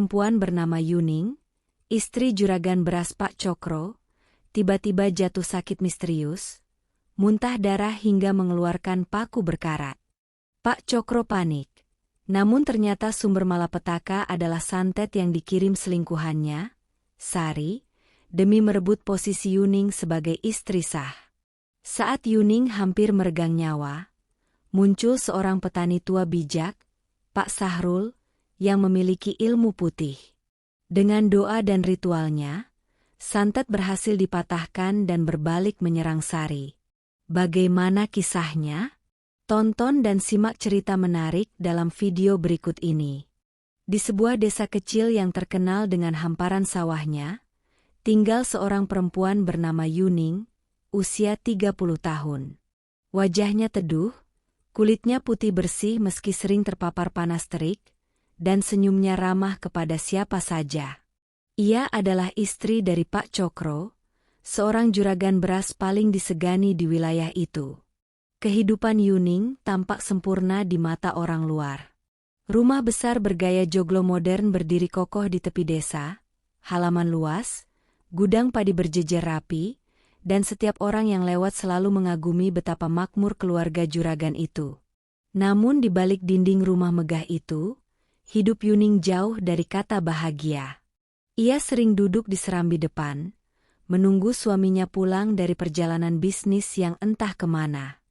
perempuan bernama Yuning, istri juragan beras Pak Cokro, tiba-tiba jatuh sakit misterius, muntah darah hingga mengeluarkan paku berkarat. Pak Cokro panik, namun ternyata sumber malapetaka adalah santet yang dikirim selingkuhannya, Sari, demi merebut posisi Yuning sebagai istri sah. Saat Yuning hampir meregang nyawa, muncul seorang petani tua bijak, Pak Sahrul, yang memiliki ilmu putih. Dengan doa dan ritualnya, santet berhasil dipatahkan dan berbalik menyerang Sari. Bagaimana kisahnya? Tonton dan simak cerita menarik dalam video berikut ini. Di sebuah desa kecil yang terkenal dengan hamparan sawahnya, tinggal seorang perempuan bernama Yuning, usia 30 tahun. Wajahnya teduh, kulitnya putih bersih meski sering terpapar panas terik, dan senyumnya ramah kepada siapa saja. Ia adalah istri dari Pak Cokro, seorang juragan beras paling disegani di wilayah itu. Kehidupan Yuning tampak sempurna di mata orang luar. Rumah besar bergaya joglo modern berdiri kokoh di tepi desa, halaman luas, gudang padi berjejer rapi, dan setiap orang yang lewat selalu mengagumi betapa makmur keluarga juragan itu. Namun di balik dinding rumah megah itu, hidup Yuning jauh dari kata bahagia. Ia sering duduk di serambi depan, menunggu suaminya pulang dari perjalanan bisnis yang entah kemana.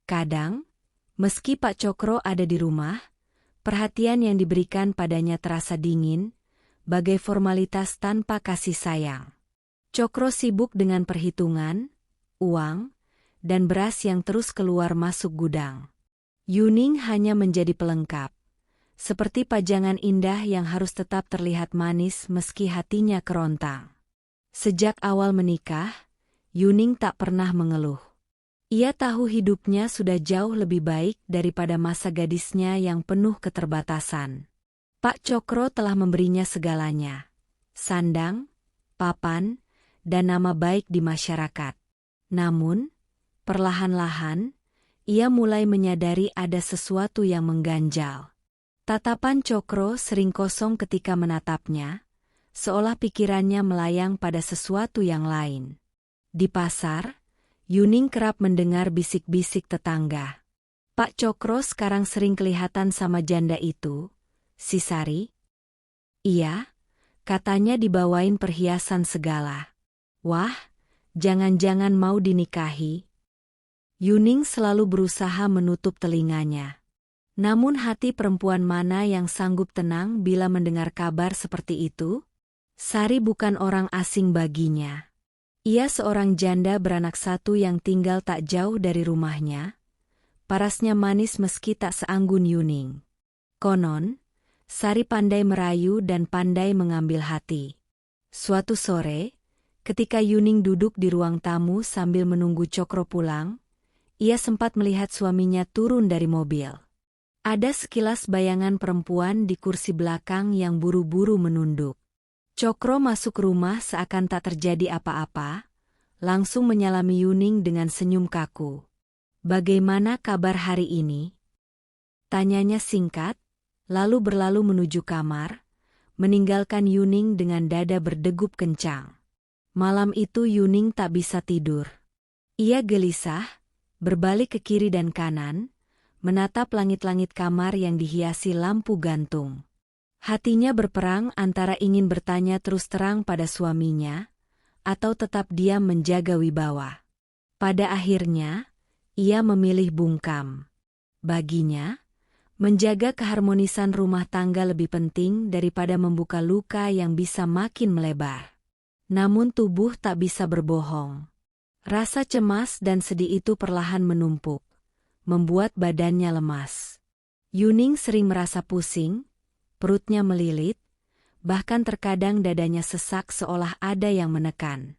Kadang, meski Pak Cokro ada di rumah, perhatian yang diberikan padanya terasa dingin, bagai formalitas tanpa kasih sayang. Cokro sibuk dengan perhitungan, uang, dan beras yang terus keluar masuk gudang. Yuning hanya menjadi pelengkap, seperti pajangan indah yang harus tetap terlihat manis meski hatinya kerontang. Sejak awal menikah, Yuning tak pernah mengeluh. Ia tahu hidupnya sudah jauh lebih baik daripada masa gadisnya yang penuh keterbatasan. Pak Cokro telah memberinya segalanya: sandang, papan, dan nama baik di masyarakat. Namun, perlahan-lahan, ia mulai menyadari ada sesuatu yang mengganjal. Tatapan Cokro sering kosong ketika menatapnya, seolah pikirannya melayang pada sesuatu yang lain. Di pasar, Yuning kerap mendengar bisik-bisik tetangga. Pak Cokro sekarang sering kelihatan sama janda itu, si Sari. Iya, katanya dibawain perhiasan segala. Wah, jangan-jangan mau dinikahi. Yuning selalu berusaha menutup telinganya. Namun hati perempuan mana yang sanggup tenang bila mendengar kabar seperti itu? Sari bukan orang asing baginya. Ia seorang janda beranak satu yang tinggal tak jauh dari rumahnya. Parasnya manis meski tak seanggun Yuning. Konon, Sari pandai merayu dan pandai mengambil hati. Suatu sore, ketika Yuning duduk di ruang tamu sambil menunggu Cokro pulang, ia sempat melihat suaminya turun dari mobil. Ada sekilas bayangan perempuan di kursi belakang yang buru-buru menunduk. Cokro masuk rumah seakan tak terjadi apa-apa, langsung menyalami Yuning dengan senyum kaku. "Bagaimana kabar hari ini?" tanyanya singkat, lalu berlalu menuju kamar, meninggalkan Yuning dengan dada berdegup kencang. Malam itu Yuning tak bisa tidur. Ia gelisah, berbalik ke kiri dan kanan, menatap langit-langit kamar yang dihiasi lampu gantung. Hatinya berperang antara ingin bertanya terus terang pada suaminya, atau tetap diam menjaga wibawa. Pada akhirnya, ia memilih bungkam. Baginya, menjaga keharmonisan rumah tangga lebih penting daripada membuka luka yang bisa makin melebar. Namun tubuh tak bisa berbohong. Rasa cemas dan sedih itu perlahan menumpuk, membuat badannya lemas. Yuning sering merasa pusing, perutnya melilit, bahkan terkadang dadanya sesak seolah ada yang menekan.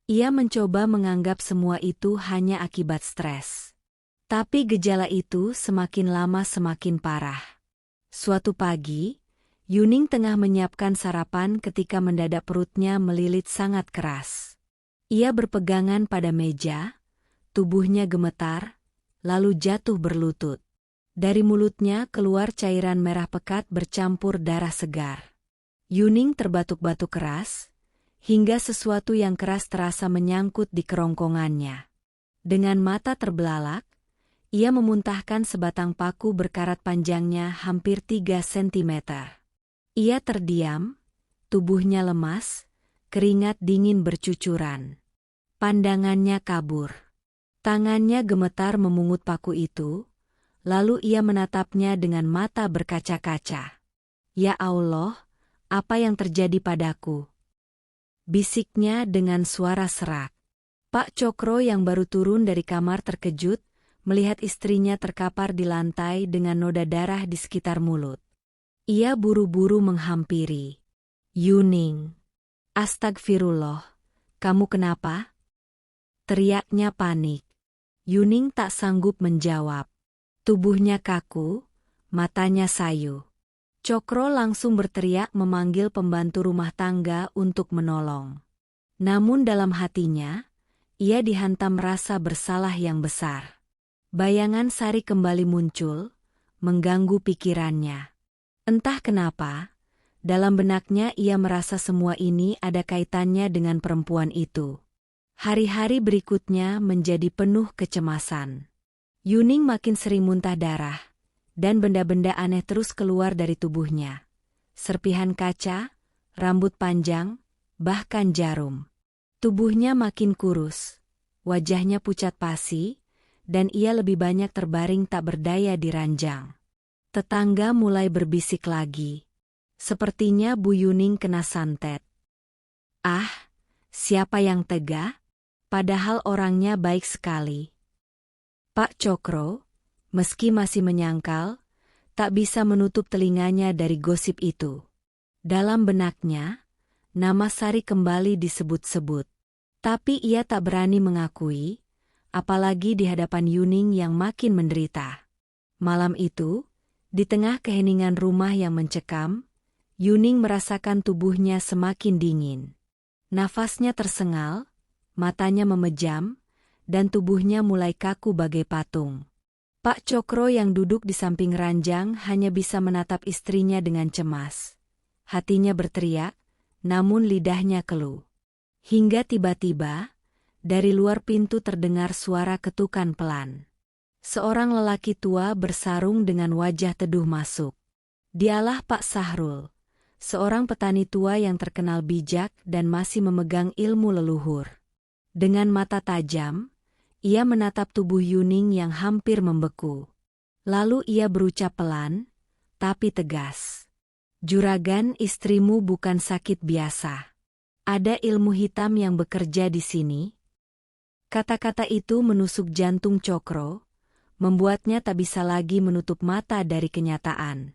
Ia mencoba menganggap semua itu hanya akibat stres. Tapi gejala itu semakin lama semakin parah. Suatu pagi, Yuning tengah menyiapkan sarapan ketika mendadak perutnya melilit sangat keras. Ia berpegangan pada meja, tubuhnya gemetar, lalu jatuh berlutut. Dari mulutnya keluar cairan merah pekat bercampur darah segar. Yuning terbatuk-batuk keras, hingga sesuatu yang keras terasa menyangkut di kerongkongannya. Dengan mata terbelalak, ia memuntahkan sebatang paku berkarat panjangnya hampir 3 sentimeter. Ia terdiam, tubuhnya lemas, keringat dingin bercucuran. Pandangannya kabur. Tangannya gemetar memungut paku itu, lalu ia menatapnya dengan mata berkaca-kaca. "Ya Allah, apa yang terjadi padaku?" bisiknya dengan suara serak. Pak Cokro yang baru turun dari kamar terkejut melihat istrinya terkapar di lantai dengan noda darah di sekitar mulut. Ia buru-buru menghampiri. "Yuning, astagfirullah, kamu kenapa?" teriaknya panik. Yuning tak sanggup menjawab. Tubuhnya kaku, matanya sayu. Cokro langsung berteriak memanggil pembantu rumah tangga untuk menolong. Namun dalam hatinya, ia dihantam rasa bersalah yang besar. Bayangan Sari kembali muncul, mengganggu pikirannya. Entah kenapa, dalam benaknya ia merasa semua ini ada kaitannya dengan perempuan itu. Hari-hari berikutnya menjadi penuh kecemasan. Yuning makin sering muntah darah, dan benda-benda aneh terus keluar dari tubuhnya. Serpihan kaca, rambut panjang, bahkan jarum. Tubuhnya makin kurus, wajahnya pucat pasi, dan ia lebih banyak terbaring tak berdaya di ranjang. Tetangga mulai berbisik lagi. Sepertinya Bu Yuning kena santet. "Ah, siapa yang tega? Padahal orangnya baik sekali." Pak Cokro, meski masih menyangkal, tak bisa menutup telinganya dari gosip itu. Dalam benaknya, nama Sari kembali disebut-sebut. Tapi ia tak berani mengakui, apalagi di hadapan Yuning yang makin menderita. Malam itu, di tengah keheningan rumah yang mencekam, Yuning merasakan tubuhnya semakin dingin. Nafasnya tersengal, matanya memejam, dan tubuhnya mulai kaku bagai patung. Pak Cokro yang duduk di samping ranjang hanya bisa menatap istrinya dengan cemas. Hatinya berteriak, namun lidahnya keluh. Hingga tiba-tiba, dari luar pintu terdengar suara ketukan pelan. Seorang lelaki tua bersarung dengan wajah teduh masuk. Dialah Pak Sahrul, seorang petani tua yang terkenal bijak dan masih memegang ilmu leluhur. Dengan mata tajam, ia menatap tubuh Yuning yang hampir membeku. Lalu ia berucap pelan, tapi tegas. "Juragan, istrimu bukan sakit biasa. Ada ilmu hitam yang bekerja di sini." Kata-kata itu menusuk jantung Cokro, membuatnya tak bisa lagi menutup mata dari kenyataan.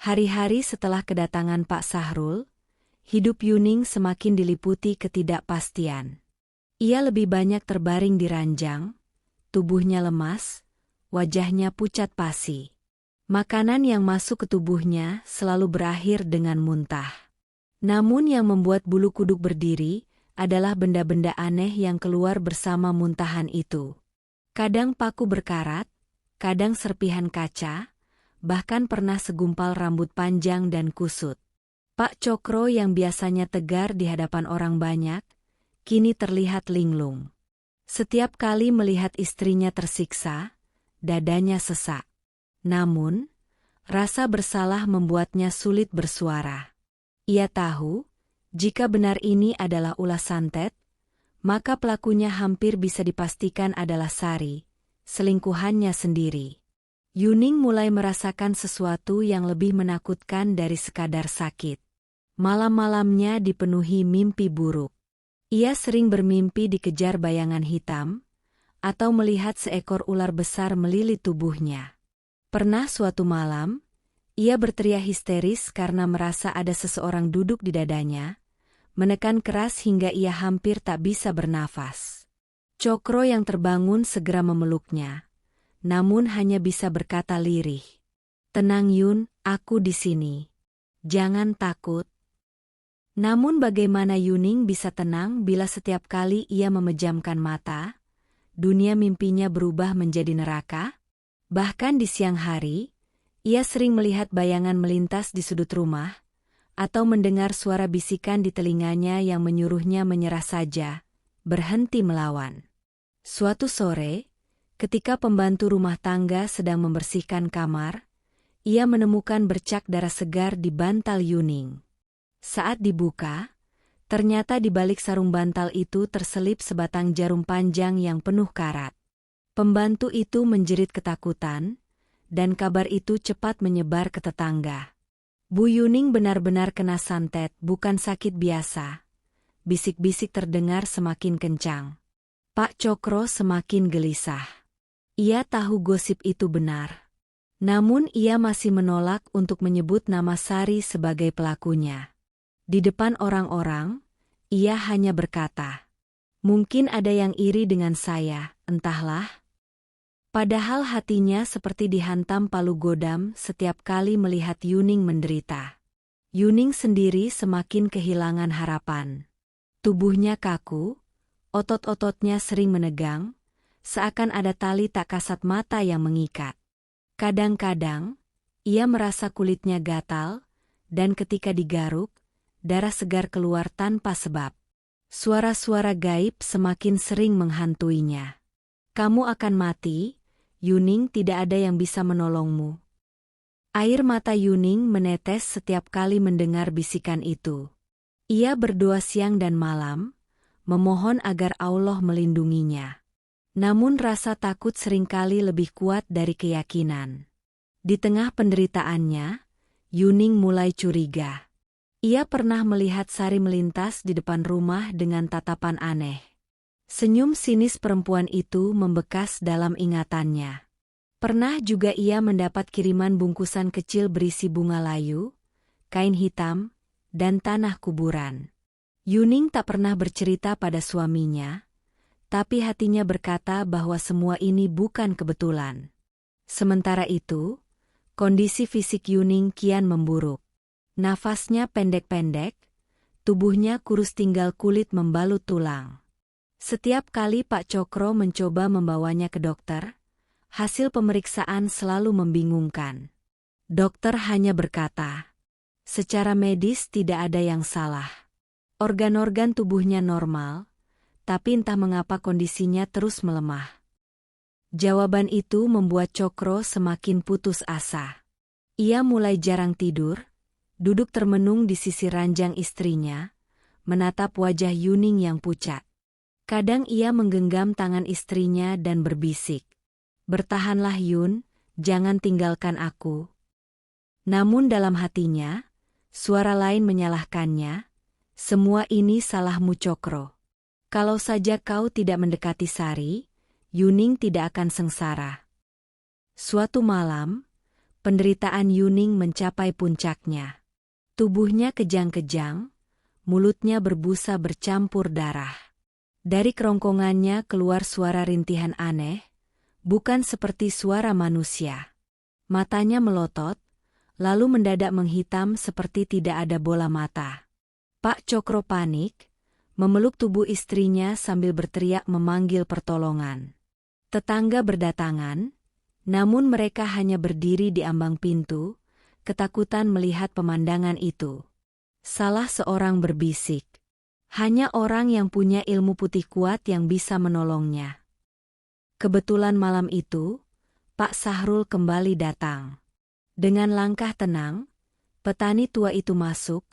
Hari-hari setelah kedatangan Pak Sahrul, hidup Yuning semakin diliputi ketidakpastian. Ia lebih banyak terbaring di ranjang, tubuhnya lemas, wajahnya pucat pasi. Makanan yang masuk ke tubuhnya selalu berakhir dengan muntah. Namun yang membuat bulu kuduk berdiri adalah benda-benda aneh yang keluar bersama muntahan itu. Kadang paku berkarat, kadang serpihan kaca, bahkan pernah segumpal rambut panjang dan kusut. Pak Cokro yang biasanya tegar di hadapan orang banyak, kini terlihat linglung. Setiap kali melihat istrinya tersiksa, dadanya sesak. Namun, rasa bersalah membuatnya sulit bersuara. Ia tahu, jika benar ini adalah ulah santet, maka pelakunya hampir bisa dipastikan adalah Sari, selingkuhannya sendiri. Yuning mulai merasakan sesuatu yang lebih menakutkan dari sekadar sakit. Malam-malamnya dipenuhi mimpi buruk. Ia sering bermimpi dikejar bayangan hitam, atau melihat seekor ular besar melilit tubuhnya. Pernah suatu malam, ia berteriak histeris karena merasa ada seseorang duduk di dadanya, menekan keras hingga ia hampir tak bisa bernafas. Cokro yang terbangun segera memeluknya, namun hanya bisa berkata lirih, "Tenang Yun, aku di sini. Jangan takut." Namun bagaimana Yuning bisa tenang bila setiap kali ia memejamkan mata, dunia mimpinya berubah menjadi neraka? Bahkan di siang hari, ia sering melihat bayangan melintas di sudut rumah, atau mendengar suara bisikan di telinganya yang menyuruhnya menyerah saja, berhenti melawan. Suatu sore, ketika pembantu rumah tangga sedang membersihkan kamar, ia menemukan bercak darah segar di bantal Yuning. Saat dibuka, ternyata di balik sarung bantal itu terselip sebatang jarum panjang yang penuh karat. Pembantu itu menjerit ketakutan, dan kabar itu cepat menyebar ke tetangga. Bu Yuning benar-benar kena santet, bukan sakit biasa. Bisik-bisik terdengar semakin kencang. Pak Cokro semakin gelisah. Ia tahu gosip itu benar. Namun ia masih menolak untuk menyebut nama Sari sebagai pelakunya. Di depan orang-orang, ia hanya berkata, "Mungkin ada yang iri dengan saya, entahlah." Padahal hatinya seperti dihantam palu godam setiap kali melihat Yuning menderita. Yuning sendiri semakin kehilangan harapan. Tubuhnya kaku, otot-ototnya sering menegang, seakan ada tali tak kasat mata yang mengikat. Kadang-kadang, ia merasa kulitnya gatal, dan ketika digaruk, darah segar keluar tanpa sebab. Suara-suara gaib semakin sering menghantuinya. "Kamu akan mati, Yuning, tidak ada yang bisa menolongmu." Air mata Yuning menetes setiap kali mendengar bisikan itu. Ia berdoa siang dan malam, memohon agar Allah melindunginya. Namun rasa takut seringkali lebih kuat dari keyakinan. Di tengah penderitaannya, Yuning mulai curiga. Ia pernah melihat Sari melintas di depan rumah dengan tatapan aneh. Senyum sinis perempuan itu membekas dalam ingatannya. Pernah juga ia mendapat kiriman bungkusan kecil berisi bunga layu, kain hitam, dan tanah kuburan. Yuning tak pernah bercerita pada suaminya, tapi hatinya berkata bahwa semua ini bukan kebetulan. Sementara itu, kondisi fisik Yuning kian memburuk. Nafasnya pendek-pendek, tubuhnya kurus tinggal kulit membalut tulang. Setiap kali Pak Cokro mencoba membawanya ke dokter, hasil pemeriksaan selalu membingungkan. Dokter hanya berkata, secara medis tidak ada yang salah. Organ-organ tubuhnya normal, tapi entah mengapa kondisinya terus melemah. Jawaban itu membuat Cokro semakin putus asa. Ia mulai jarang tidur, duduk termenung di sisi ranjang istrinya, menatap wajah Yuning yang pucat. Kadang ia menggenggam tangan istrinya dan berbisik, "Bertahanlah Yun, jangan tinggalkan aku." Namun dalam hatinya, suara lain menyalahkannya, "Semua ini salahmu Cokro. Kalau saja kau tidak mendekati Sari, Yuning tidak akan sengsara." Suatu malam, penderitaan Yuning mencapai puncaknya. Tubuhnya kejang-kejang, mulutnya berbusa bercampur darah. Dari kerongkongannya keluar suara rintihan aneh, bukan seperti suara manusia. Matanya melotot, lalu mendadak menghitam seperti tidak ada bola mata. Pak Cokro panik, memeluk tubuh istrinya sambil berteriak memanggil pertolongan. Tetangga berdatangan, namun mereka hanya berdiri di ambang pintu, ketakutan melihat pemandangan itu. Salah seorang berbisik, "Hanya orang yang punya ilmu putih kuat yang bisa menolongnya." Kebetulan malam itu, Pak Sahrul kembali datang. Dengan langkah tenang, petani tua itu masuk,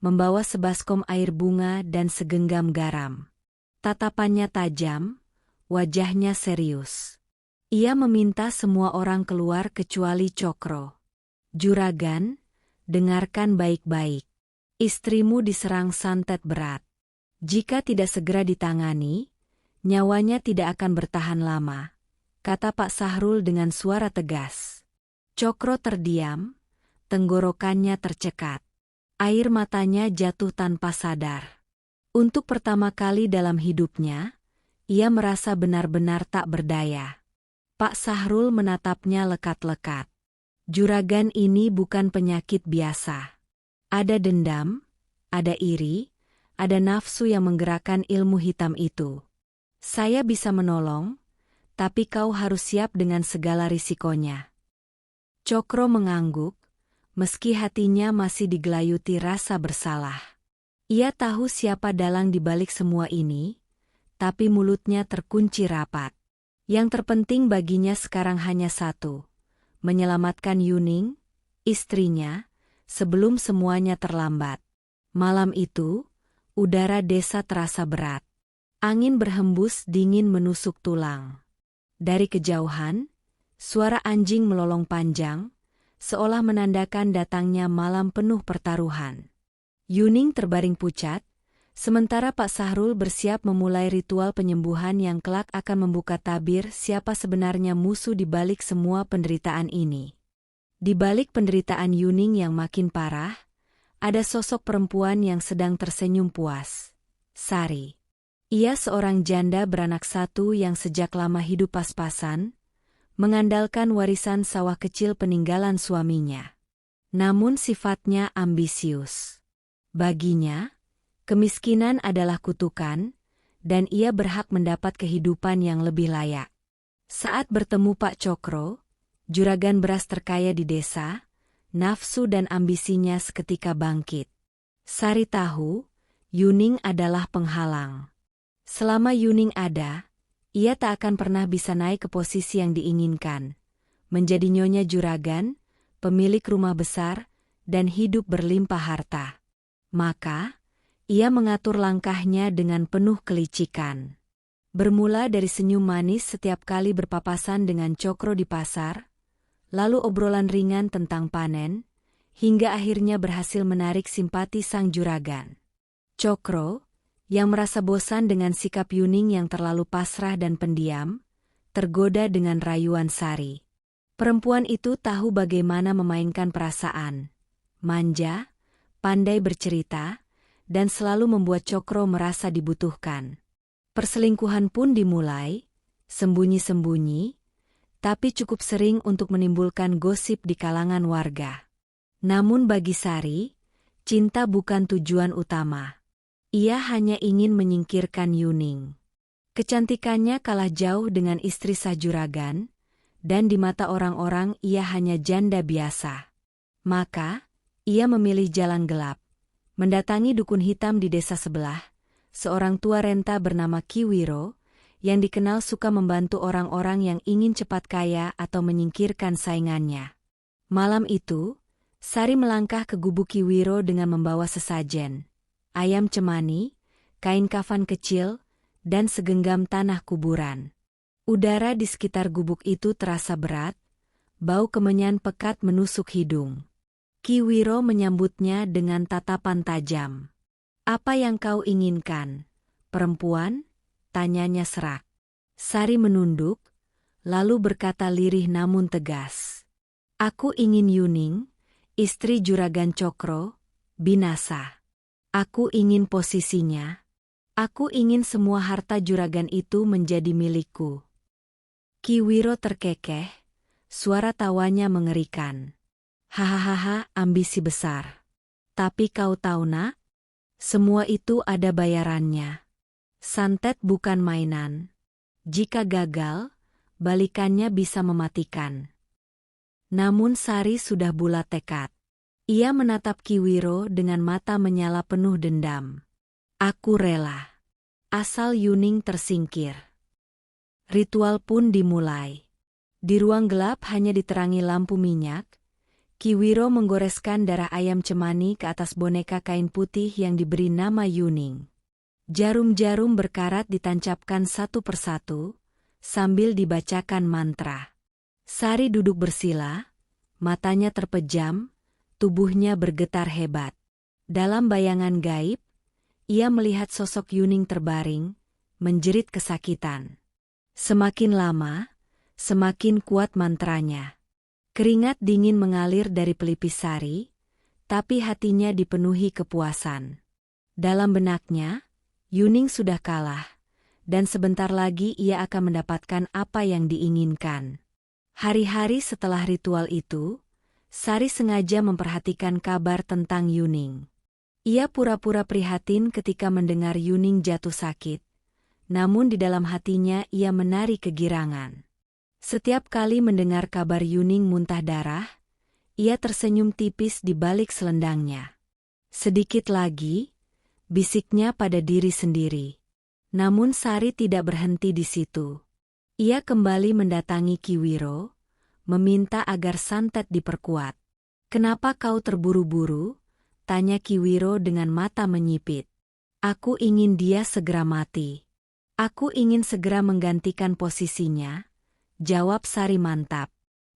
membawa sebaskom air bunga dan segenggam garam. Tatapannya tajam, wajahnya serius. Ia meminta semua orang keluar kecuali Cokro. "Juragan, dengarkan baik-baik. Istrimu diserang santet berat. Jika tidak segera ditangani, nyawanya tidak akan bertahan lama," kata Pak Sahrul dengan suara tegas. Cokro terdiam, tenggorokannya tercekat. Air matanya jatuh tanpa sadar. Untuk pertama kali dalam hidupnya, ia merasa benar-benar tak berdaya. Pak Sahrul menatapnya lekat-lekat. "Juragan, ini bukan penyakit biasa. Ada dendam, ada iri, ada nafsu yang menggerakkan ilmu hitam itu. Saya bisa menolong, tapi kau harus siap dengan segala risikonya." Cokro mengangguk, meski hatinya masih digelayuti rasa bersalah. Ia tahu siapa dalang di balik semua ini, tapi mulutnya terkunci rapat. Yang terpenting baginya sekarang hanya satu, menyelamatkan Yuning, istrinya, sebelum semuanya terlambat. Malam itu, udara desa terasa berat. Angin berhembus dingin menusuk tulang. Dari kejauhan, suara anjing melolong panjang, seolah menandakan datangnya malam penuh pertaruhan. Yuning terbaring pucat, sementara Pak Sahrul bersiap memulai ritual penyembuhan yang kelak akan membuka tabir siapa sebenarnya musuh di balik semua penderitaan ini. Di balik penderitaan Yuning yang makin parah, ada sosok perempuan yang sedang tersenyum puas. Sari. Ia seorang janda beranak satu yang sejak lama hidup pas-pasan, mengandalkan warisan sawah kecil peninggalan suaminya. Namun sifatnya ambisius. Baginya, kemiskinan adalah kutukan, dan ia berhak mendapat kehidupan yang lebih layak. Saat bertemu Pak Cokro, juragan beras terkaya di desa, nafsu dan ambisinya seketika bangkit. Sari tahu, Yuning adalah penghalang. Selama Yuning ada, ia tak akan pernah bisa naik ke posisi yang diinginkan, menjadi nyonya juragan, pemilik rumah besar, dan hidup berlimpah harta. Maka, ia mengatur langkahnya dengan penuh kelicikan. Bermula dari senyum manis setiap kali berpapasan dengan Cokro di pasar, lalu obrolan ringan tentang panen, hingga akhirnya berhasil menarik simpati sang juragan. Cokro, yang merasa bosan dengan sikap Yuning yang terlalu pasrah dan pendiam, tergoda dengan rayuan Sari. Perempuan itu tahu bagaimana memainkan perasaan, manja, pandai bercerita, dan selalu membuat Cokro merasa dibutuhkan. Perselingkuhan pun dimulai, sembunyi-sembunyi, tapi cukup sering untuk menimbulkan gosip di kalangan warga. Namun bagi Sari, cinta bukan tujuan utama. Ia hanya ingin menyingkirkan Yuning. Kecantikannya kalah jauh dengan istri sah juragan, dan di mata orang-orang ia hanya janda biasa. Maka, ia memilih jalan gelap, mendatangi dukun hitam di desa sebelah, seorang tua renta bernama Ki Wiro, yang dikenal suka membantu orang-orang yang ingin cepat kaya atau menyingkirkan saingannya. Malam itu, Sari melangkah ke gubuk Ki Wiro dengan membawa sesajen, ayam cemani, kain kafan kecil, dan segenggam tanah kuburan. Udara di sekitar gubuk itu terasa berat, bau kemenyan pekat menusuk hidung. Ki Wiro menyambutnya dengan tatapan tajam. "Apa yang kau inginkan, perempuan?" tanyanya serak. Sari menunduk, lalu berkata lirih namun tegas. "Aku ingin Yuning, istri juragan Cokro, binasa. Aku ingin posisinya. Aku ingin semua harta juragan itu menjadi milikku." Ki Wiro terkekeh, suara tawanya mengerikan. "Hahaha, ambisi besar. Tapi kau tahu nak, semua itu ada bayarannya. Santet bukan mainan. Jika gagal, balikannya bisa mematikan." Namun Sari sudah bulat tekad. Ia menatap Ki Wiro dengan mata menyala penuh dendam. "Aku rela. Asal Yuning tersingkir." Ritual pun dimulai. Di ruang gelap hanya diterangi lampu minyak, Ki Wiro menggoreskan darah ayam cemani ke atas boneka kain putih yang diberi nama Yuning. Jarum-jarum berkarat ditancapkan satu persatu, sambil dibacakan mantra. Sari duduk bersila, matanya terpejam, tubuhnya bergetar hebat. Dalam bayangan gaib, ia melihat sosok Yuning terbaring, menjerit kesakitan. Semakin lama, semakin kuat mantranya. Keringat dingin mengalir dari pelipis Sari, tapi hatinya dipenuhi kepuasan. Dalam benaknya, Yuning sudah kalah, dan sebentar lagi ia akan mendapatkan apa yang diinginkan. Hari-hari setelah ritual itu, Sari sengaja memperhatikan kabar tentang Yuning. Ia pura-pura prihatin ketika mendengar Yuning jatuh sakit, namun di dalam hatinya ia menari kegirangan. Setiap kali mendengar kabar Yuning muntah darah, Ia tersenyum tipis di balik selendangnya. Sedikit lagi, bisiknya pada diri sendiri. Namun Sari tidak berhenti di situ. Ia kembali mendatangi Ki Wiro, meminta agar santet diperkuat. "Kenapa kau terburu-buru?" tanya Ki Wiro dengan mata menyipit. "Aku ingin dia segera mati. Aku ingin segera menggantikan posisinya," jawab Sari mantap.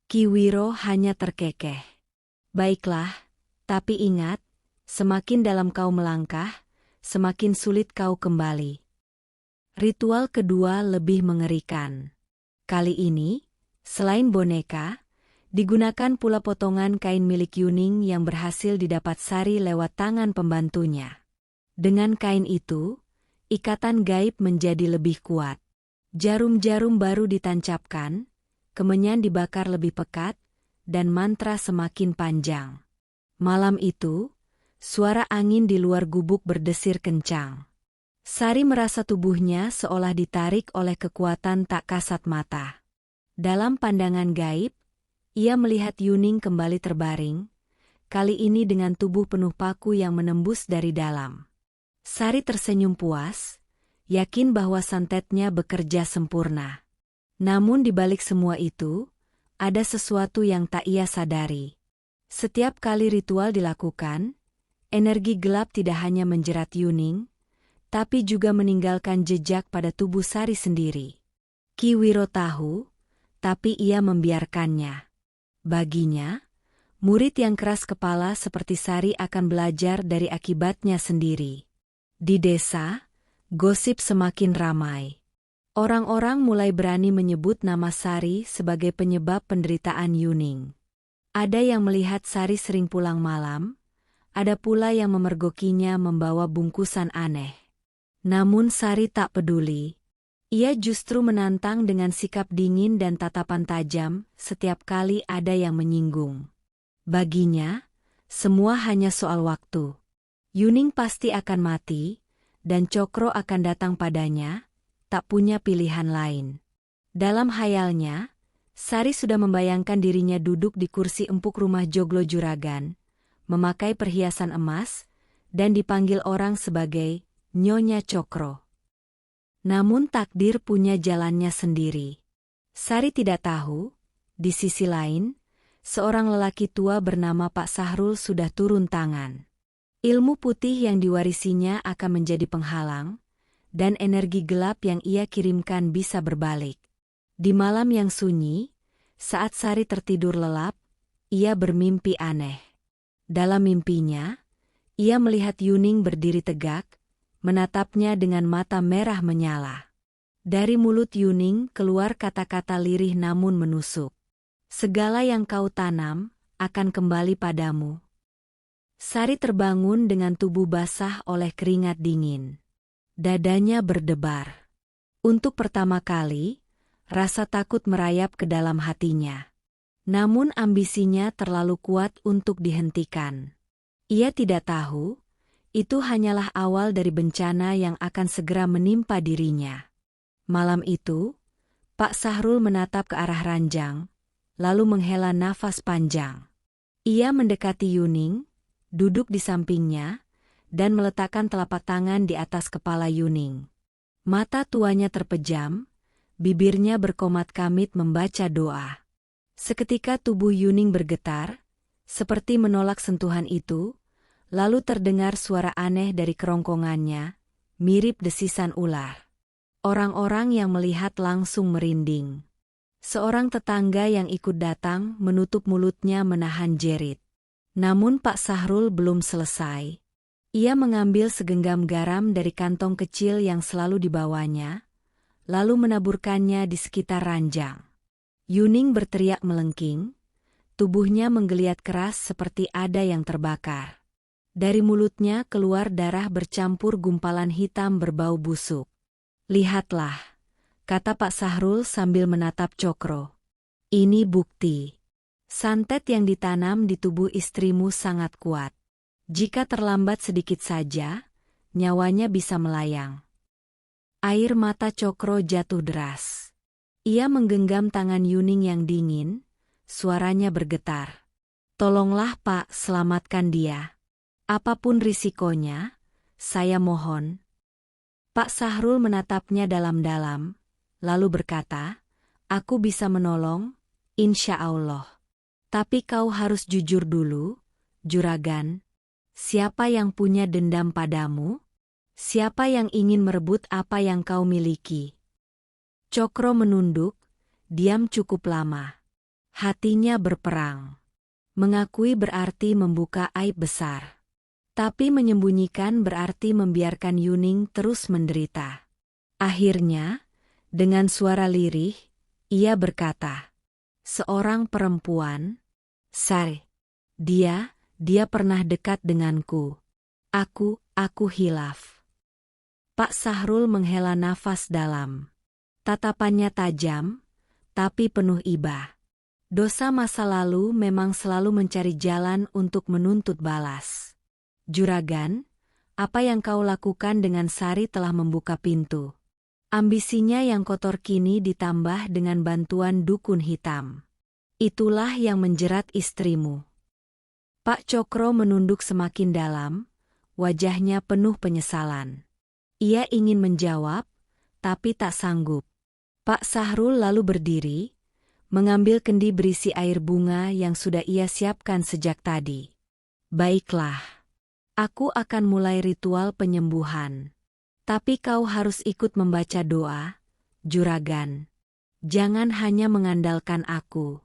Ki Wiro hanya terkekeh. "Baiklah, tapi ingat, semakin dalam kau melangkah, semakin sulit kau kembali." Ritual kedua lebih mengerikan. Kali ini, selain boneka, digunakan pula potongan kain milik Yuning yang berhasil didapat Sari lewat tangan pembantunya. Dengan kain itu, ikatan gaib menjadi lebih kuat. Jarum-jarum baru ditancapkan, kemenyan dibakar lebih pekat, dan mantra semakin panjang. Malam itu, suara angin di luar gubuk berdesir kencang. Sari merasa tubuhnya seolah ditarik oleh kekuatan tak kasat mata. Dalam pandangan gaib, ia melihat Yuning kembali terbaring, kali ini dengan tubuh penuh paku yang menembus dari dalam. Sari tersenyum puas, yakin bahwa santetnya bekerja sempurna. Namun di balik semua itu, ada sesuatu yang tak ia sadari. Setiap kali ritual dilakukan, energi gelap tidak hanya menjerat Yuning, tapi juga meninggalkan jejak pada tubuh Sari sendiri. Ki Wiro tahu, tapi ia membiarkannya. Baginya, murid yang keras kepala seperti Sari akan belajar dari akibatnya sendiri. Di desa, gosip semakin ramai. Orang-orang mulai berani menyebut nama Sari sebagai penyebab penderitaan Yuning. Ada yang melihat Sari sering pulang malam, ada pula yang memergokinya membawa bungkusan aneh. Namun Sari tak peduli. Ia justru menantang dengan sikap dingin dan tatapan tajam setiap kali ada yang menyinggung. Baginya, semua hanya soal waktu. Yuning pasti akan mati, dan Cokro akan datang padanya, tak punya pilihan lain. Dalam hayalnya, Sari sudah membayangkan dirinya duduk di kursi empuk rumah Joglo Juragan, memakai perhiasan emas, dan dipanggil orang sebagai Nyonya Cokro. Namun takdir punya jalannya sendiri. Sari tidak tahu, di sisi lain, seorang lelaki tua bernama Pak Sahrul sudah turun tangan. Ilmu putih yang diwarisinya akan menjadi penghalang, dan energi gelap yang ia kirimkan bisa berbalik. Di malam yang sunyi, saat Sari tertidur lelap, ia bermimpi aneh. Dalam mimpinya, ia melihat Yuning berdiri tegak, menatapnya dengan mata merah menyala. Dari mulut Yuning keluar kata-kata lirih namun menusuk. "Segala yang kau tanam, akan kembali padamu." Sari terbangun dengan tubuh basah oleh keringat dingin. Dadanya berdebar. Untuk pertama kali, rasa takut merayap ke dalam hatinya. Namun ambisinya terlalu kuat untuk dihentikan. Ia tidak tahu, itu hanyalah awal dari bencana yang akan segera menimpa dirinya. Malam itu, Pak Sahrul menatap ke arah ranjang, lalu menghela nafas panjang. Ia mendekati Yuning, duduk di sampingnya, dan meletakkan telapak tangan di atas kepala Yuning. Mata tuanya terpejam, bibirnya berkomat-kamit membaca doa. Seketika tubuh Yuning bergetar, seperti menolak sentuhan itu, lalu terdengar suara aneh dari kerongkongannya, mirip desisan ular. Orang-orang yang melihat langsung merinding. Seorang tetangga yang ikut datang menutup mulutnya menahan jerit. Namun Pak Sahrul belum selesai. Ia mengambil segenggam garam dari kantong kecil yang selalu dibawanya, lalu menaburkannya di sekitar ranjang. Yuning berteriak melengking, tubuhnya menggeliat keras seperti ada yang terbakar. Dari mulutnya keluar darah bercampur gumpalan hitam berbau busuk. "Lihatlah," kata Pak Sahrul sambil menatap Cokro. "Ini bukti. Santet yang ditanam di tubuh istrimu sangat kuat. Jika terlambat sedikit saja, nyawanya bisa melayang." Air mata Cokro jatuh deras. Ia menggenggam tangan Yuning yang dingin, suaranya bergetar. Tolonglah Pak, selamatkan dia. Apapun risikonya, saya mohon. Pak Sahrul menatapnya dalam-dalam, lalu berkata, aku bisa menolong, insya Allah. Tapi kau harus jujur dulu, Juragan. Siapa yang punya dendam padamu? Siapa yang ingin merebut apa yang kau miliki? Cokro menunduk, diam cukup lama. Hatinya berperang. Mengakui berarti membuka aib besar. Tapi menyembunyikan berarti membiarkan Yuning terus menderita. Akhirnya, dengan suara lirih, ia berkata, seorang perempuan, Sari. Dia pernah dekat denganku. Aku hilaf. Pak Sahrul menghela nafas dalam. Tatapannya tajam, tapi penuh iba. Dosa masa lalu memang selalu mencari jalan untuk menuntut balas. Juragan, apa yang kau lakukan dengan Sari telah membuka pintu. Ambisinya yang kotor kini ditambah dengan bantuan dukun hitam. Itulah yang menjerat istrimu. Pak Cokro menunduk semakin dalam, wajahnya penuh penyesalan. Ia ingin menjawab, tapi tak sanggup. Pak Sahrul lalu berdiri, mengambil kendi berisi air bunga yang sudah ia siapkan sejak tadi. Baiklah. Aku akan mulai ritual penyembuhan. Tapi kau harus ikut membaca doa, Juragan. Jangan hanya mengandalkan aku.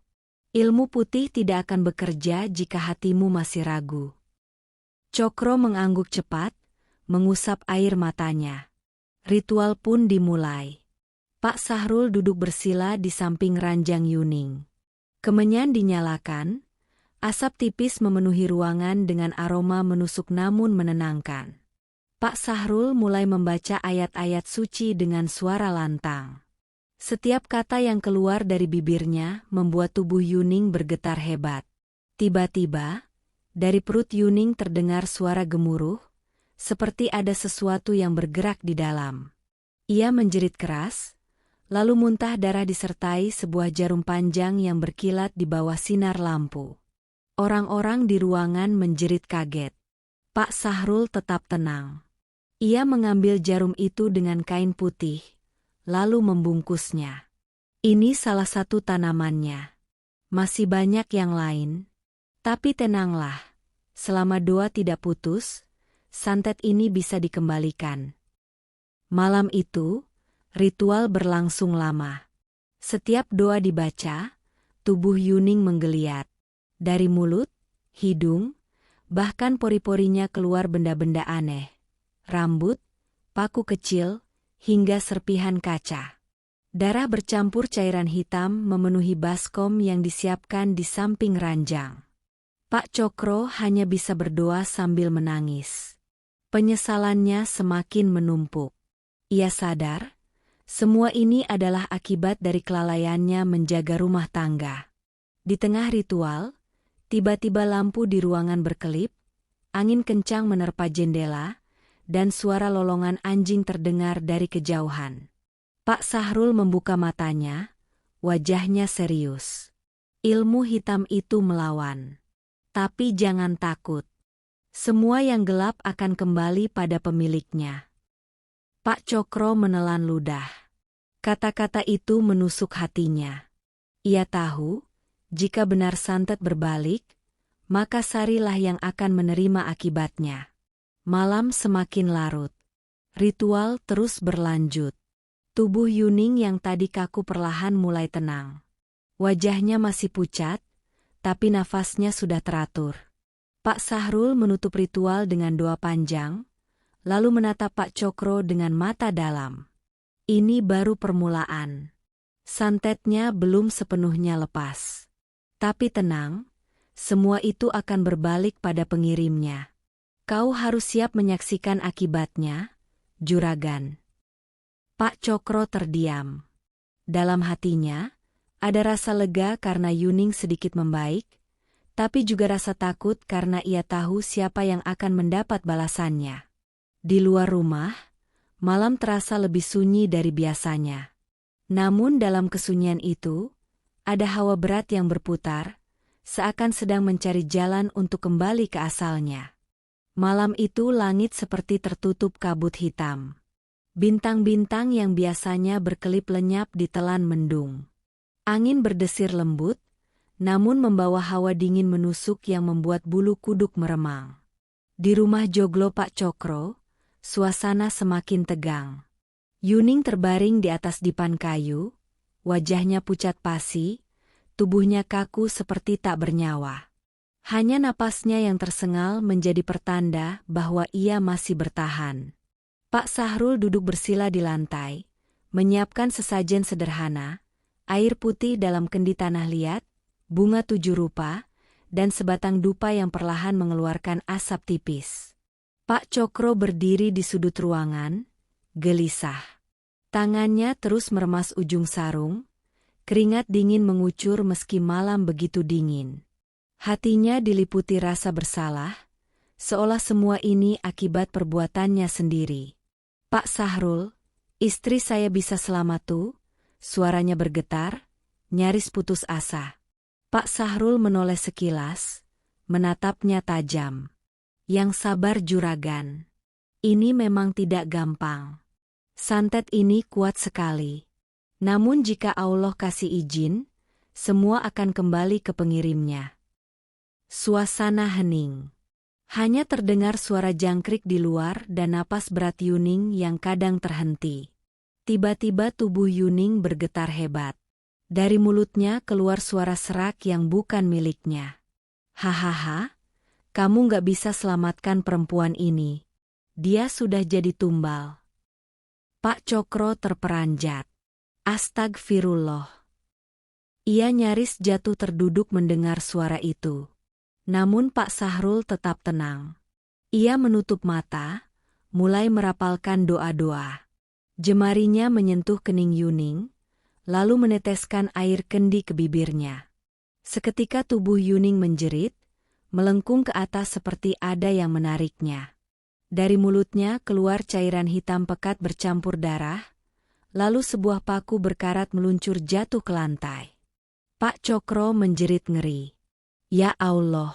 Ilmu putih tidak akan bekerja jika hatimu masih ragu. Cokro mengangguk cepat, mengusap air matanya. Ritual pun dimulai. Pak Sahrul duduk bersila di samping ranjang Yuning. Kemenyan dinyalakan. Asap tipis memenuhi ruangan dengan aroma menusuk namun menenangkan. Pak Sahrul mulai membaca ayat-ayat suci dengan suara lantang. Setiap kata yang keluar dari bibirnya membuat tubuh Yuning bergetar hebat. Tiba-tiba, dari perut Yuning terdengar suara gemuruh, seperti ada sesuatu yang bergerak di dalam. Ia menjerit keras, lalu muntah darah disertai sebuah jarum panjang yang berkilat di bawah sinar lampu. Orang-orang di ruangan menjerit kaget. Pak Sahrul tetap tenang. Ia mengambil jarum itu dengan kain putih, lalu membungkusnya. Ini salah satu tanamannya. Masih banyak yang lain. Tapi tenanglah, selama doa tidak putus, santet ini bisa dikembalikan. Malam itu, ritual berlangsung lama. Setiap doa dibaca, tubuh Yuning menggeliat. Dari mulut, hidung, bahkan pori-porinya keluar benda-benda aneh. Rambut, paku kecil, hingga serpihan kaca. Darah bercampur cairan hitam memenuhi baskom yang disiapkan di samping ranjang. Pak Cokro hanya bisa berdoa sambil menangis. Penyesalannya semakin menumpuk. Ia sadar, semua ini adalah akibat dari kelalaiannya menjaga rumah tangga. Di tengah ritual, tiba-tiba lampu di ruangan berkelip, angin kencang menerpa jendela, dan suara lolongan anjing terdengar dari kejauhan. Pak Sahrul membuka matanya, wajahnya serius. Ilmu hitam itu melawan. Tapi jangan takut. Semua yang gelap akan kembali pada pemiliknya. Pak Cokro menelan ludah. Kata-kata itu menusuk hatinya. Ia tahu, jika benar santet berbalik, maka Sarilah yang akan menerima akibatnya. Malam semakin larut. Ritual terus berlanjut. Tubuh Yuning yang tadi kaku perlahan mulai tenang. Wajahnya masih pucat, tapi nafasnya sudah teratur. Pak Sahrul menutup ritual dengan doa panjang, lalu menatap Pak Cokro dengan mata dalam. Ini baru permulaan. Santetnya belum sepenuhnya lepas. Tapi tenang, semua itu akan berbalik pada pengirimnya. Kau harus siap menyaksikan akibatnya, Juragan. Pak Cokro terdiam. Dalam hatinya, ada rasa lega karena Yuning sedikit membaik, tapi juga rasa takut karena ia tahu siapa yang akan mendapat balasannya. Di luar rumah, malam terasa lebih sunyi dari biasanya. Namun dalam kesunyian itu, ada hawa berat yang berputar, seakan sedang mencari jalan untuk kembali ke asalnya. Malam itu langit seperti tertutup kabut hitam. Bintang-bintang yang biasanya berkelip lenyap ditelan mendung. Angin berdesir lembut, namun membawa hawa dingin menusuk yang membuat bulu kuduk meremang. Di rumah joglo Pak Cokro, suasana semakin tegang. Yuning terbaring di atas dipan kayu, wajahnya pucat pasi, tubuhnya kaku seperti tak bernyawa. Hanya napasnya yang tersengal menjadi pertanda bahwa ia masih bertahan. Pak Sahrul duduk bersila di lantai, menyiapkan sesajen sederhana, air putih dalam kendi tanah liat, bunga 7 rupa, dan sebatang dupa yang perlahan mengeluarkan asap tipis. Pak Cokro berdiri di sudut ruangan, gelisah. Tangannya terus meremas ujung sarung, keringat dingin mengucur meski malam begitu dingin. Hatinya diliputi rasa bersalah, seolah semua ini akibat perbuatannya sendiri. Pak Sahrul, istri saya bisa selamat tuh? Suaranya bergetar, nyaris putus asa. Pak Sahrul menoleh sekilas, menatapnya tajam. Yang sabar juragan. Ini memang tidak gampang. Santet ini kuat sekali. Namun jika Allah kasih izin, semua akan kembali ke pengirimnya. Suasana hening. Hanya terdengar suara jangkrik di luar dan napas berat Yuning yang kadang terhenti. Tiba-tiba tubuh Yuning bergetar hebat. Dari mulutnya keluar suara serak yang bukan miliknya. Hahaha, kamu gak bisa selamatkan perempuan ini. Dia sudah jadi tumbal. Pak Cokro terperanjat. Astagfirullah. Ia nyaris jatuh terduduk mendengar suara itu. Namun Pak Sahrul tetap tenang. Ia menutup mata, mulai merapalkan doa-doa. Jemarinya menyentuh kening Yuning, lalu meneteskan air kendi ke bibirnya. Seketika tubuh Yuning menjerit, melengkung ke atas seperti ada yang menariknya. Dari mulutnya keluar cairan hitam pekat bercampur darah, lalu sebuah paku berkarat meluncur jatuh ke lantai. Pak Cokro menjerit ngeri. Ya Allah!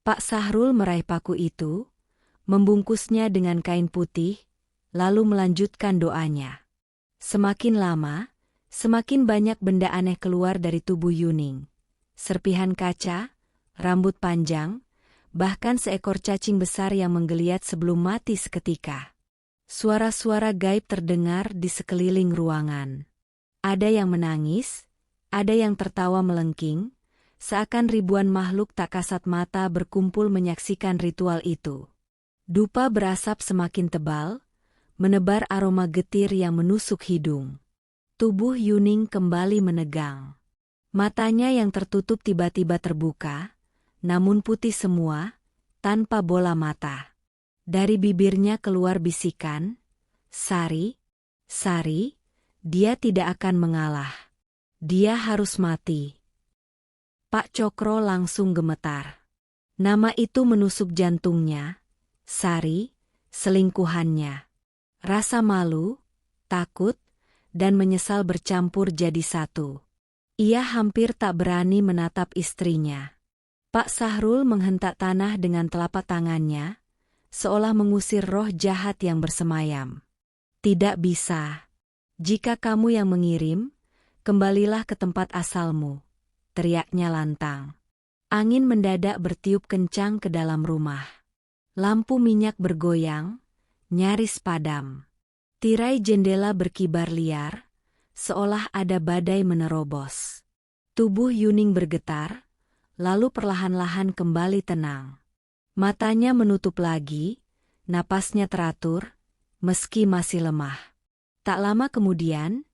Pak Sahrul meraih paku itu, membungkusnya dengan kain putih, lalu melanjutkan doanya. Semakin lama, semakin banyak benda aneh keluar dari tubuh Yuning. Serpihan kaca, rambut panjang, bahkan seekor cacing besar yang menggeliat sebelum mati seketika. Suara-suara gaib terdengar di sekeliling ruangan. Ada yang menangis, ada yang tertawa melengking, seakan ribuan makhluk tak kasat mata berkumpul menyaksikan ritual itu. Dupa berasap semakin tebal, menebar aroma getir yang menusuk hidung. Tubuh Yuning kembali menegang. Matanya yang tertutup tiba-tiba terbuka, namun putih semua, tanpa bola mata. Dari bibirnya keluar bisikan, Sari, Sari, dia tidak akan mengalah. Dia harus mati. Pak Cokro langsung gemetar. Nama itu menusuk jantungnya, Sari, selingkuhannya. Rasa malu, takut, dan menyesal bercampur jadi satu. Ia hampir tak berani menatap istrinya. Pak Sahrul menghentak tanah dengan telapak tangannya, seolah mengusir roh jahat yang bersemayam. Tidak bisa. Jika kamu yang mengirim, kembalilah ke tempat asalmu, teriaknya lantang. Angin mendadak bertiup kencang ke dalam rumah. Lampu minyak bergoyang, nyaris padam. Tirai jendela berkibar liar, seolah ada badai menerobos. Tubuh Yuning bergetar, lalu perlahan-lahan kembali tenang. Matanya menutup lagi, napasnya teratur, meski masih lemah. Tak lama kemudian,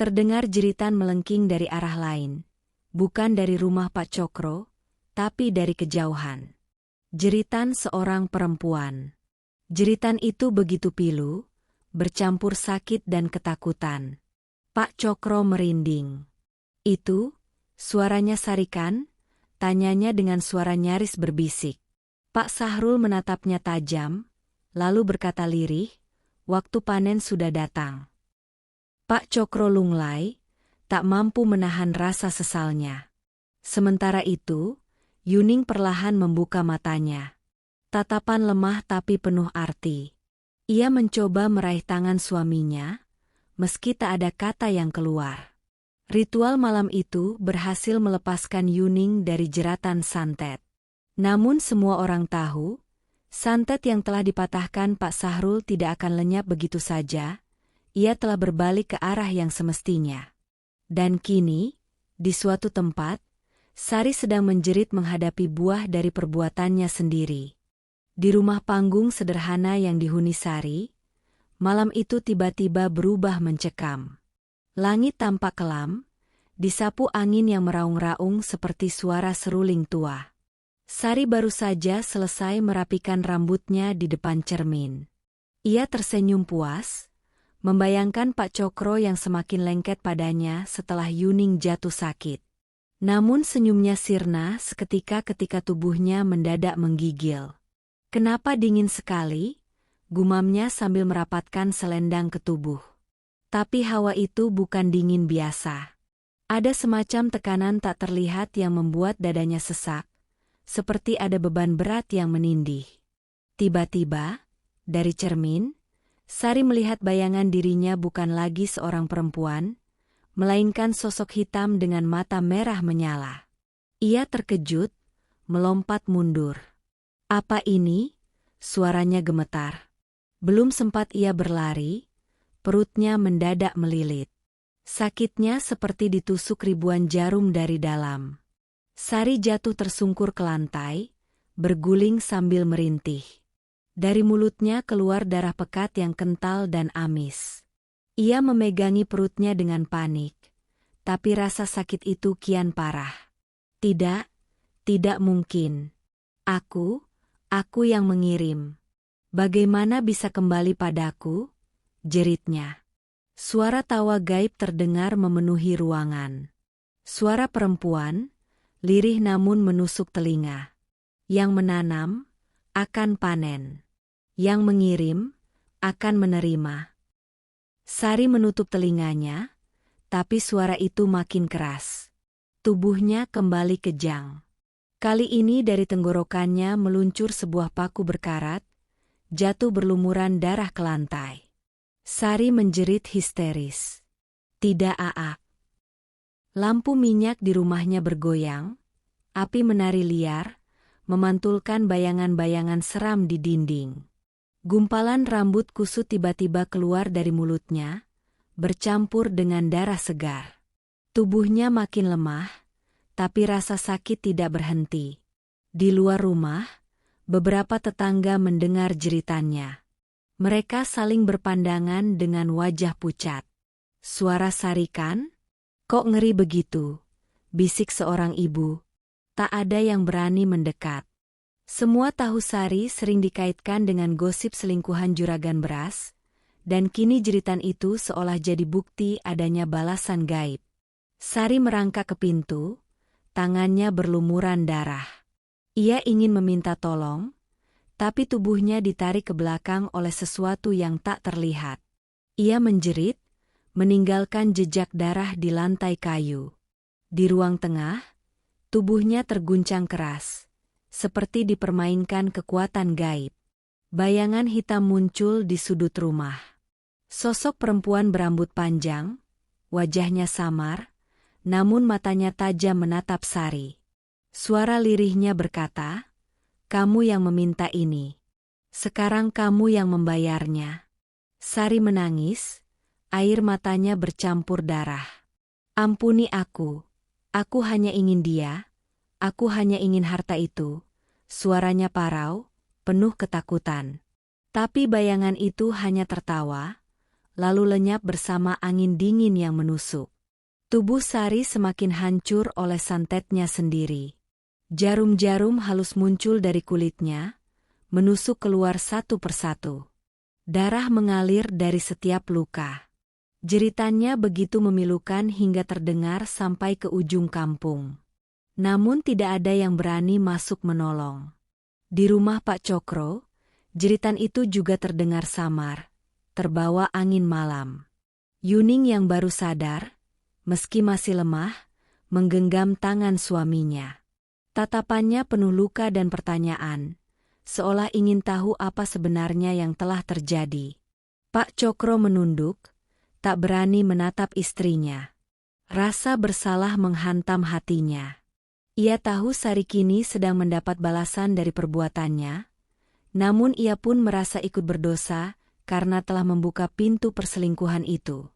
terdengar jeritan melengking dari arah lain, bukan dari rumah Pak Cokro, tapi dari kejauhan. Jeritan seorang perempuan. Jeritan itu begitu pilu, bercampur sakit dan ketakutan. Pak Cokro merinding. Itu, suaranya Sarikan? Tanyanya dengan suara nyaris berbisik. Pak Sahrul menatapnya tajam, lalu berkata lirih, waktu panen sudah datang. Pak Cokro lunglai, tak mampu menahan rasa sesalnya. Sementara itu, Yuning perlahan membuka matanya. Tatapan lemah tapi penuh arti. Ia mencoba meraih tangan suaminya, meski tak ada kata yang keluar. Ritual malam itu berhasil melepaskan Yuning dari jeratan santet. Namun semua orang tahu, santet yang telah dipatahkan Pak Sahrul tidak akan lenyap begitu saja. Ia telah berbalik ke arah yang semestinya. Dan kini, di suatu tempat, Sari sedang menjerit menghadapi buah dari perbuatannya sendiri. Di rumah panggung sederhana yang dihuni Sari, malam itu tiba-tiba berubah mencekam. Langit tampak kelam, disapu angin yang meraung-raung seperti suara seruling tua. Sari baru saja selesai merapikan rambutnya di depan cermin. Ia tersenyum puas, membayangkan Pak Cokro yang semakin lengket padanya setelah Yuning jatuh sakit. Namun senyumnya sirna seketika ketika tubuhnya mendadak menggigil. "Kenapa dingin sekali?" gumamnya sambil merapatkan selendang ke tubuh. Tapi hawa itu bukan dingin biasa. Ada semacam tekanan tak terlihat yang membuat dadanya sesak, seperti ada beban berat yang menindih. Tiba-tiba, dari cermin, Sari melihat bayangan dirinya bukan lagi seorang perempuan, melainkan sosok hitam dengan mata merah menyala. Ia terkejut, melompat mundur. "Apa ini?" suaranya gemetar. Belum sempat ia berlari, perutnya mendadak melilit. Sakitnya seperti ditusuk ribuan jarum dari dalam. Sari jatuh tersungkur ke lantai, berguling sambil merintih. Dari mulutnya keluar darah pekat yang kental dan amis. Ia memegangi perutnya dengan panik, tapi rasa sakit itu kian parah. "Tidak, tidak mungkin. Aku yang mengirim. Bagaimana bisa kembali padaku?" jeritnya. Suara tawa gaib terdengar memenuhi ruangan. Suara perempuan, lirih namun menusuk telinga. "Yang menanam, akan panen. Yang mengirim, akan menerima." Sari menutup telinganya, tapi suara itu makin keras. Tubuhnya kembali kejang. Kali ini dari tenggorokannya meluncur sebuah paku berkarat, jatuh berlumuran darah ke lantai. Sari menjerit histeris. "Tidak, Aa." Lampu minyak di rumahnya bergoyang, api menari liar, memantulkan bayangan-bayangan seram di dinding. Gumpalan rambut kusut tiba-tiba keluar dari mulutnya, bercampur dengan darah segar. Tubuhnya makin lemah, tapi rasa sakit tidak berhenti. Di luar rumah, beberapa tetangga mendengar jeritannya. Mereka saling berpandangan dengan wajah pucat. "Suara Sari kan? Kok ngeri begitu?" bisik seorang ibu. Tak ada yang berani mendekat. Semua tahu Sari sering dikaitkan dengan gosip selingkuhan juragan beras, dan kini jeritan itu seolah jadi bukti adanya balasan gaib. Sari merangkak ke pintu, tangannya berlumuran darah. Ia ingin meminta tolong, tapi tubuhnya ditarik ke belakang oleh sesuatu yang tak terlihat. Ia menjerit, meninggalkan jejak darah di lantai kayu. Di ruang tengah, tubuhnya terguncang keras, seperti dipermainkan kekuatan gaib. Bayangan hitam muncul di sudut rumah. Sosok perempuan berambut panjang, wajahnya samar, namun matanya tajam menatap Sari. Suara lirihnya berkata, "Kamu yang meminta ini. Sekarang kamu yang membayarnya." Sari menangis, air matanya bercampur darah. "Ampuni aku hanya ingin dia, aku hanya ingin harta itu." Suaranya parau, penuh ketakutan. Tapi bayangan itu hanya tertawa, lalu lenyap bersama angin dingin yang menusuk. Tubuh Sari semakin hancur oleh santetnya sendiri. Jarum-jarum halus muncul dari kulitnya, menusuk keluar satu persatu. Darah mengalir dari setiap luka. Jeritannya begitu memilukan hingga terdengar sampai ke ujung kampung. Namun tidak ada yang berani masuk menolong. Di rumah Pak Cokro, jeritan itu juga terdengar samar, terbawa angin malam. Yuning yang baru sadar, meski masih lemah, menggenggam tangan suaminya. Tatapannya penuh luka dan pertanyaan, seolah ingin tahu apa sebenarnya yang telah terjadi. Pak Cokro menunduk, tak berani menatap istrinya. Rasa bersalah menghantam hatinya. Ia tahu Sari kini sedang mendapat balasan dari perbuatannya, namun ia pun merasa ikut berdosa karena telah membuka pintu perselingkuhan itu.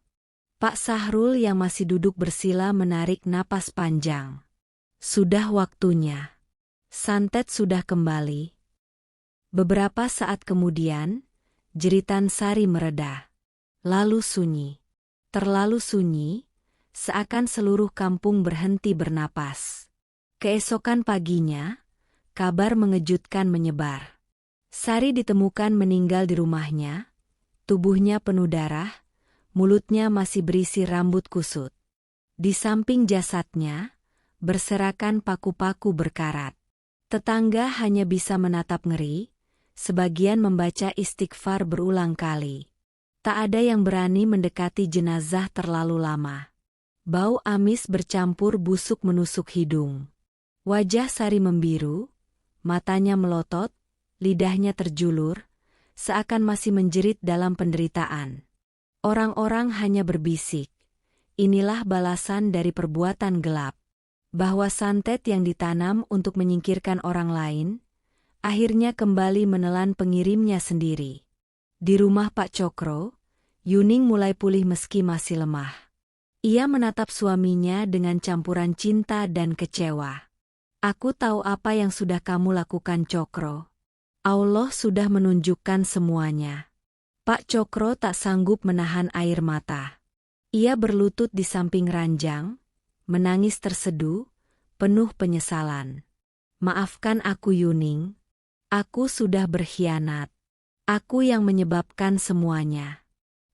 Pak Sahrul yang masih duduk bersila menarik napas panjang. Sudah waktunya. Santet sudah kembali. Beberapa saat kemudian, jeritan Sari mereda. Lalu sunyi. Terlalu sunyi, seakan seluruh kampung berhenti bernapas. Keesokan paginya, kabar mengejutkan menyebar. Sari ditemukan meninggal di rumahnya, tubuhnya penuh darah, mulutnya masih berisi rambut kusut. Di samping jasadnya, berserakan paku-paku berkarat. Tetangga hanya bisa menatap ngeri, sebagian membaca istighfar berulang kali. Tak ada yang berani mendekati jenazah terlalu lama. Bau amis bercampur busuk menusuk hidung. Wajah Sari membiru, matanya melotot, lidahnya terjulur, seakan masih menjerit dalam penderitaan. Orang-orang hanya berbisik, inilah balasan dari perbuatan gelap. Bahwa santet yang ditanam untuk menyingkirkan orang lain, akhirnya kembali menelan pengirimnya sendiri. Di rumah Pak Cokro, Yuning mulai pulih meski masih lemah. Ia menatap suaminya dengan campuran cinta dan kecewa. Aku tahu apa yang sudah kamu lakukan, Cokro. Allah sudah menunjukkan semuanya. Pak Cokro tak sanggup menahan air mata. Ia berlutut di samping ranjang, menangis terseduh, penuh penyesalan. Maafkan aku, Yuning. Aku sudah berkhianat. Aku yang menyebabkan semuanya.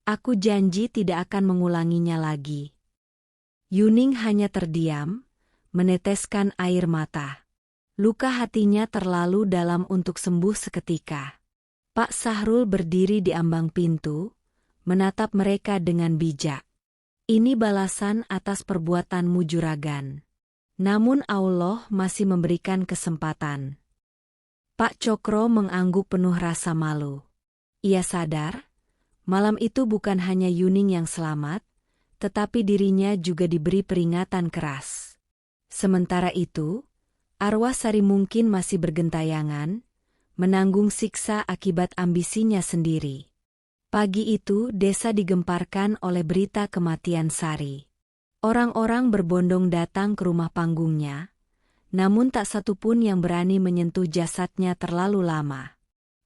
Aku janji tidak akan mengulanginya lagi. Yuning hanya terdiam, meneteskan air mata. Luka hatinya terlalu dalam untuk sembuh seketika. Pak Sahrul berdiri di ambang pintu, menatap mereka dengan bijak. Ini balasan atas perbuatanmu, juragan. Namun Allah masih memberikan kesempatan. Pak Cokro mengangguk penuh rasa malu. Ia sadar, malam itu bukan hanya Yuning yang selamat, tetapi dirinya juga diberi peringatan keras. Sementara itu, arwah Sari mungkin masih bergentayangan, menanggung siksa akibat ambisinya sendiri. Pagi itu desa digemparkan oleh berita kematian Sari. Orang-orang berbondong datang ke rumah panggungnya, namun tak satu pun yang berani menyentuh jasadnya terlalu lama.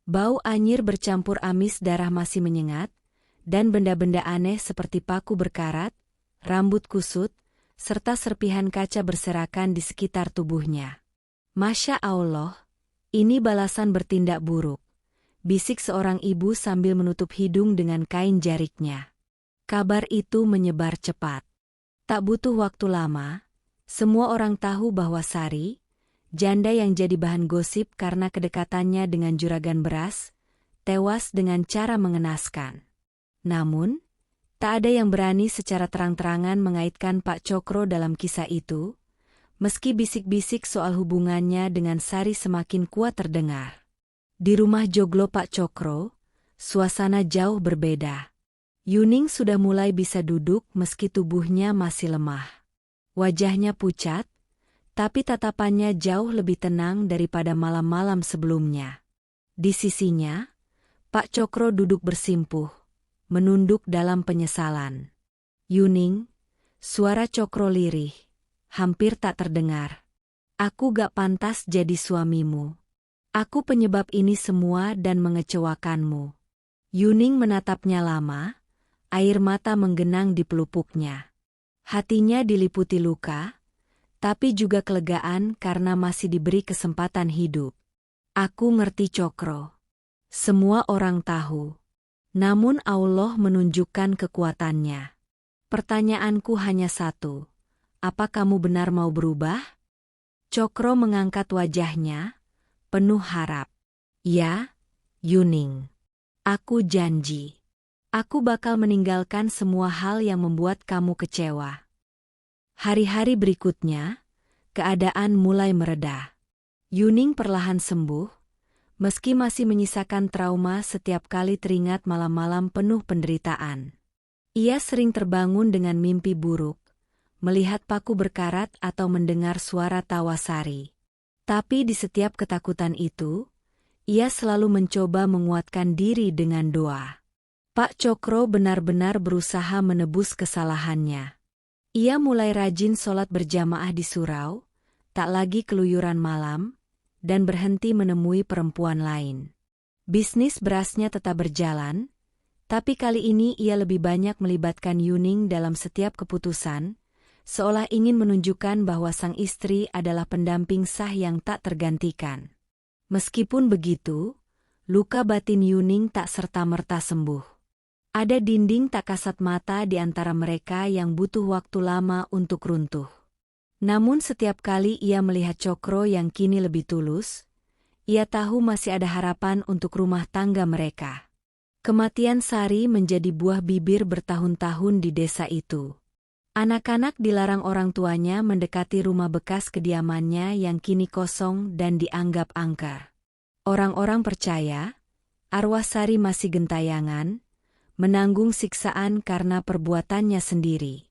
Bau anyir bercampur amis darah masih menyengat, dan benda-benda aneh seperti paku berkarat, rambut kusut, serta serpihan kaca berserakan di sekitar tubuhnya. Masya Allah, ini balasan bertindak buruk, bisik seorang ibu sambil menutup hidung dengan kain jariknya. Kabar itu menyebar cepat. Tak butuh waktu lama, semua orang tahu bahwa Sari, janda yang jadi bahan gosip karena kedekatannya dengan juragan beras, tewas dengan cara mengenaskan. Namun, tak ada yang berani secara terang-terangan mengaitkan Pak Cokro dalam kisah itu, meski bisik-bisik soal hubungannya dengan Sari semakin kuat terdengar. Di rumah joglo Pak Cokro, suasana jauh berbeda. Yuning sudah mulai bisa duduk meski tubuhnya masih lemah. Wajahnya pucat, tapi tatapannya jauh lebih tenang daripada malam-malam sebelumnya. Di sisinya, Pak Cokro duduk bersimpuh, menunduk dalam penyesalan. Yuning, suara Cokro lirih, hampir tak terdengar. Aku gak pantas jadi suamimu. Aku penyebab ini semua dan mengecewakanmu. Yuning menatapnya lama, air mata menggenang di pelupuknya. Hatinya diliputi luka, tapi juga kelegaan karena masih diberi kesempatan hidup. Aku ngerti Cokro. Semua orang tahu. Namun Allah menunjukkan kekuatannya. Pertanyaanku hanya satu. Apa kamu benar mau berubah? Cokro mengangkat wajahnya, penuh harap. Ya, Yuning. Aku janji. Aku bakal meninggalkan semua hal yang membuat kamu kecewa. Hari-hari berikutnya, keadaan mulai mereda. Yuning perlahan sembuh, meski masih menyisakan trauma setiap kali teringat malam-malam penuh penderitaan. Ia sering terbangun dengan mimpi buruk, melihat paku berkarat atau mendengar suara tawa Sari. Tapi di setiap ketakutan itu, ia selalu mencoba menguatkan diri dengan doa. Pak Cokro benar-benar berusaha menebus kesalahannya. Ia mulai rajin sholat berjamaah di surau, tak lagi keluyuran malam, dan berhenti menemui perempuan lain. Bisnis berasnya tetap berjalan, tapi kali ini ia lebih banyak melibatkan Yuning dalam setiap keputusan, seolah ingin menunjukkan bahwa sang istri adalah pendamping sah yang tak tergantikan. Meskipun begitu, luka batin Yuning tak serta-merta sembuh. Ada dinding tak kasat mata di antara mereka yang butuh waktu lama untuk runtuh. Namun setiap kali ia melihat Cokro yang kini lebih tulus, ia tahu masih ada harapan untuk rumah tangga mereka. Kematian Sari menjadi buah bibir bertahun-tahun di desa itu. Anak-anak dilarang orang tuanya mendekati rumah bekas kediamannya yang kini kosong dan dianggap angker. Orang-orang percaya, arwah Sari masih gentayangan, menanggung siksaan karena perbuatannya sendiri.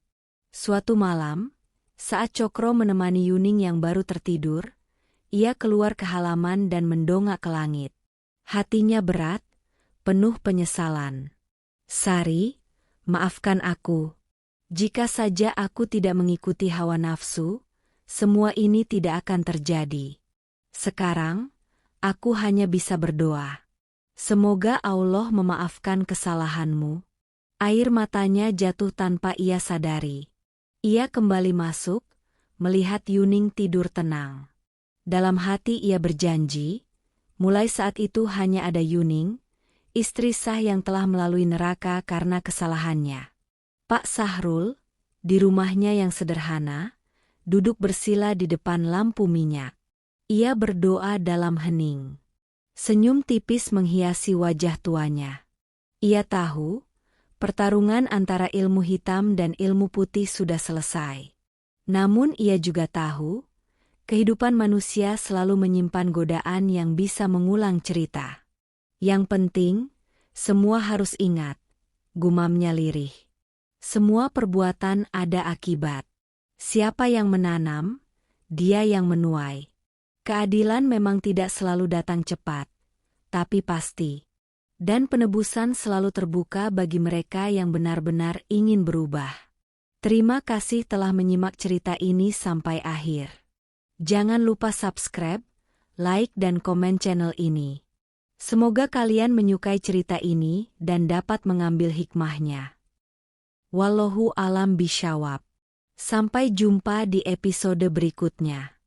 Suatu malam, saat Cokro menemani Yuning yang baru tertidur, ia keluar ke halaman dan mendongak ke langit. Hatinya berat, penuh penyesalan. Sari, maafkan aku. Jika saja aku tidak mengikuti hawa nafsu, semua ini tidak akan terjadi. Sekarang, aku hanya bisa berdoa. Semoga Allah memaafkan kesalahanmu. Air matanya jatuh tanpa ia sadari. Ia kembali masuk, melihat Yuning tidur tenang. Dalam hati ia berjanji, mulai saat itu hanya ada Yuning, istri sah yang telah melalui neraka karena kesalahannya. Pak Sahrul, di rumahnya yang sederhana, duduk bersila di depan lampu minyak. Ia berdoa dalam hening. Senyum tipis menghiasi wajah tuanya. Ia tahu, pertarungan antara ilmu hitam dan ilmu putih sudah selesai. Namun ia juga tahu, kehidupan manusia selalu menyimpan godaan yang bisa mengulang cerita. Yang penting, semua harus ingat, gumamnya lirih. Semua perbuatan ada akibat. Siapa yang menanam, dia yang menuai. Keadilan memang tidak selalu datang cepat, tapi pasti. Dan penebusan selalu terbuka bagi mereka yang benar-benar ingin berubah. Terima kasih telah menyimak cerita ini sampai akhir. Jangan lupa subscribe, like dan komen channel ini. Semoga kalian menyukai cerita ini dan dapat mengambil hikmahnya. Wallahu alam bishawab. Sampai jumpa di episode berikutnya.